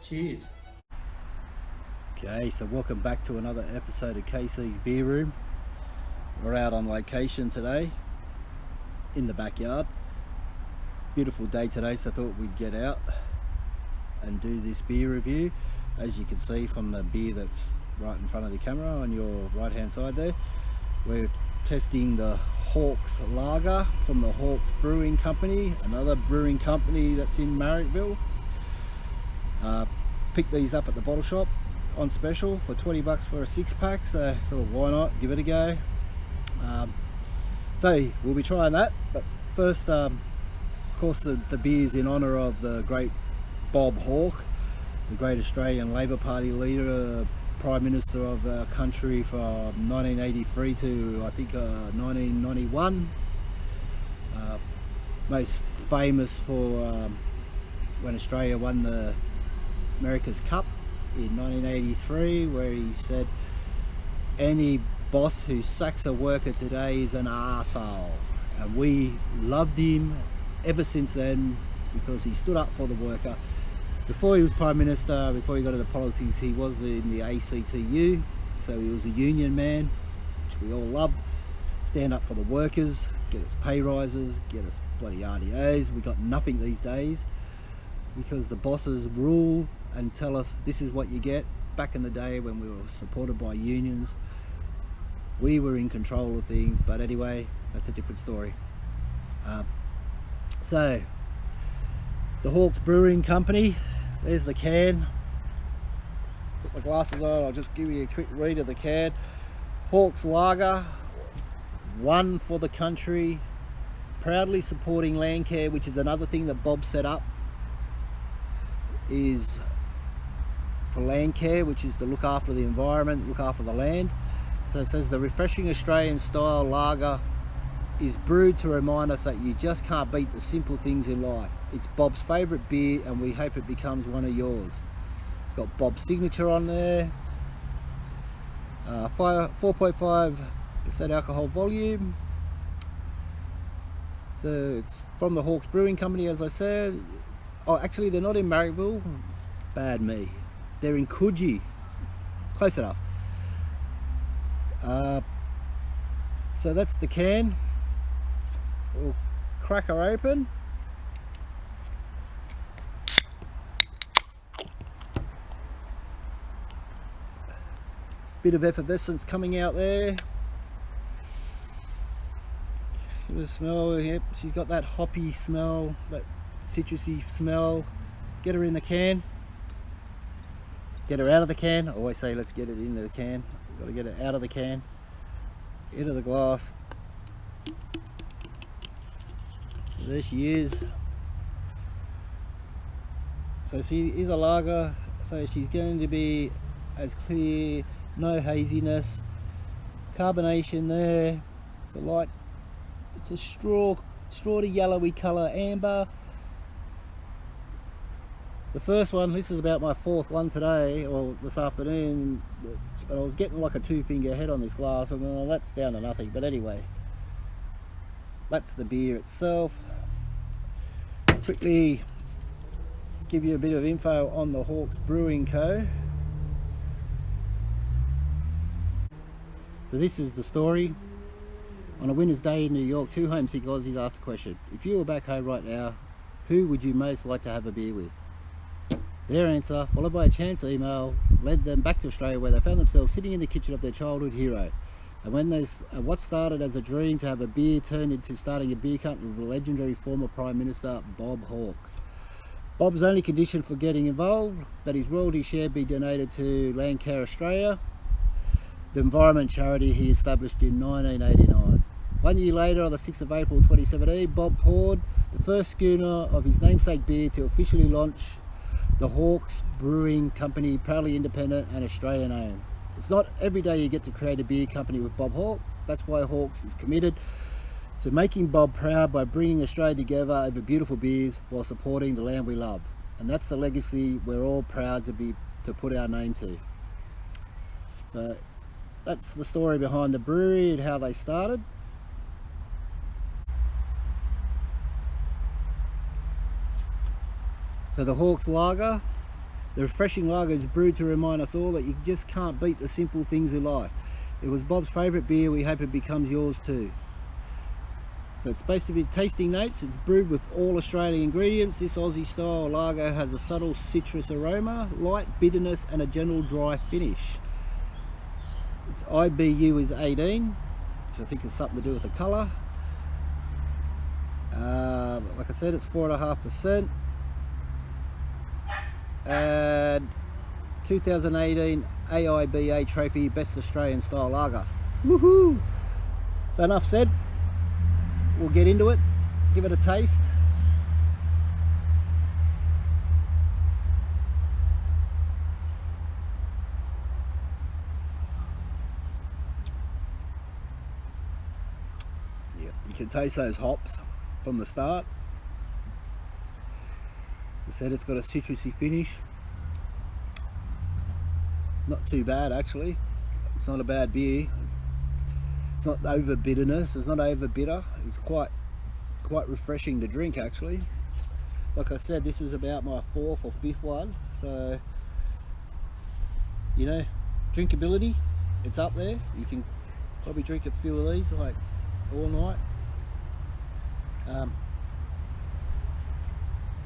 Cheers. Okay, so welcome back to another episode of KC's Beer Room. We're out on location today in the backyard. Beautiful day today, so I thought we'd get out and do this beer review. As you can see from the beer that's right in front of the camera on your right hand side there, we're testing the Hawkes Lager from the Hawkes Brewing Company, another brewing company that's in Marrickville. Picked these up at the bottle shop on special for 20 bucks for a 6-pack, so thought why not give it a go. So we'll be trying that, but first of course the beer's in honour of the great Bob Hawke, the great Australian Labor Party leader, Prime Minister of our country from 1983 to I think 1991. Most famous for when Australia won the America's Cup in 1983, where he said any boss who sacks a worker today is an arsehole, and we loved him ever since then because he stood up for the worker. Before he was Prime Minister, before he got into politics, he was in the ACTU, so he was a union man, which we all love. Stand up for the workers, get us pay rises, get us bloody RDOs. We got nothing these days because the bosses rule and tell us this is what you get. Back in the day when we were supported by unions, we were in control of things, but anyway, that's a different story. So the Hawkes Brewing Company, there's the can. Put my glasses on, I'll just give you a quick read of the can. Hawkes Lager, one for the country, proudly supporting Landcare, which is another thing that Bob set up, is for Landcare, which is to look after the environment, look after the land. So it says the refreshing Australian style lager is brewed to remind us that you just can't beat the simple things in life. It's Bob's favourite beer and we hope it becomes one of yours. It's got Bob's signature on there. 4.5% alcohol volume. So it's from the Hawkes Brewing Company, as I said. Oh, actually they're not in Marrickville. Bad me. They're in Coogee. Close enough. So that's the can. We'll crack her open. Bit of effervescence coming out there. Give it a smell. Yep, she's got that hoppy smell, that citrusy smell. Let's get her in the can. Get her out of the can. I always say let's get it into the can. Got to get it out of the can, into the glass. So there she is. So she is a lager, so she's going to be as clear, no haziness, carbonation there. It's a light, it's a straw to yellowy colour, amber. The first one, this is about my fourth one today, or this afternoon, but I was getting like a 2-finger head on this glass, and well, that's down to nothing. But anyway, that's the beer itself. Quickly give you a bit of info on the Hawkes Brewing Co. So this is the story. On a winter's day in New York, 2 homesick Aussies asked the question, if you were back home right now, who would you most like to have a beer with? Their answer, followed by a chance email, led them back to Australia, where they found themselves sitting in the kitchen of their childhood hero. And when what started as a dream to have a beer turned into starting a beer company with the legendary former Prime Minister Bob Hawke. Bob's only condition for getting involved, that his royalty share be donated to Landcare Australia, the environment charity he established in 1989. 1 year later, on the 6th of April 2017, Bob poured the first schooner of his namesake beer to officially launch the Hawkes Brewing Company, proudly independent and Australian owned. It's not every day you get to create a beer company with Bob Hawke. That's why Hawkes is committed to making Bob proud by bringing Australia together over beautiful beers while supporting the land we love. And that's the legacy we're all proud to put our name to. So that's the story behind the brewery and how they started. So the Hawkes Lager, The refreshing lager is brewed to remind us all that you just can't beat the simple things in life. It was Bob's favourite beer, we hope it becomes yours too. So it's supposed to be tasting notes. It's brewed with all Australian ingredients. This Aussie style lager has a subtle citrus aroma, light bitterness and a general dry finish. Its IBU is 18, which I think has something to do with the colour. Like I said, it's 4.5%. And 2018 AIBA Trophy Best Australian Style Lager. Woohoo! So enough said. We'll get into it, give it a taste. Yeah, you can taste those hops from the start. As I said, it's got a citrusy finish. Not too bad actually. It's not a bad beer. It's not over bitterness, it's not over bitter. It's quite refreshing to drink actually. Like I said, this is about my 4th or 5th one, so you know, drinkability, it's up there. You can probably drink a few of these like all night.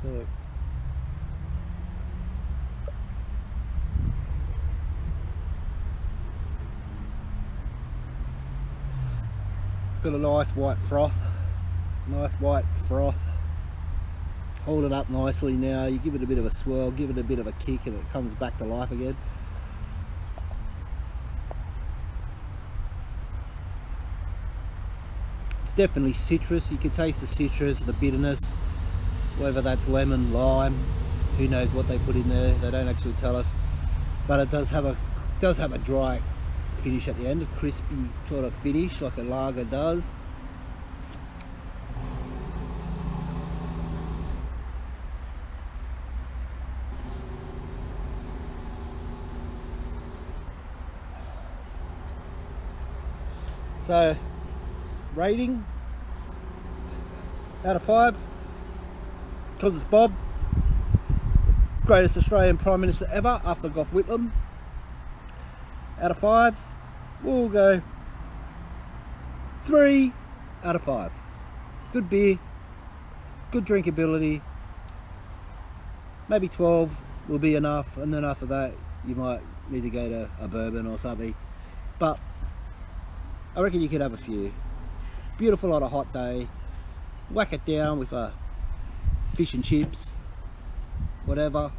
So got a nice white froth, hold it up nicely now. You give it a bit of a swirl, give it a bit of a kick, and it comes back to life again. It's definitely citrus. You can taste the citrus, the bitterness, whether that's lemon, lime, who knows what they put in there. They don't actually tell us, but it does have a dry finish at the end, a crispy sort of finish like a lager does. So rating out of 5, because it's Bob, greatest Australian Prime Minister ever after Gough Whitlam. Out of 5, we'll go 3 out of 5. Good beer, good drinkability. Maybe 12 will be enough, and then after that you might need to go to a bourbon or something. But I reckon you could have a few. Beautiful on a hot day. Whack it down with a fish and chips, whatever,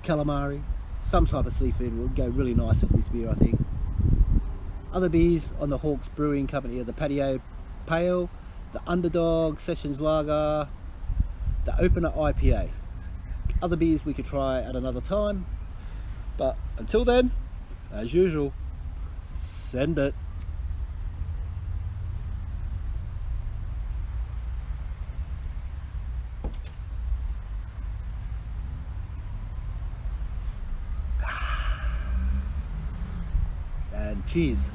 calamari, some type of seafood would go really nice with this beer, I think. Other beers on the Hawkes Brewing Company are the Patio Pale, the Underdog Sessions Lager, the Opener IPA. Other beers we could try at another time, but until then, as usual, send it. And cheers.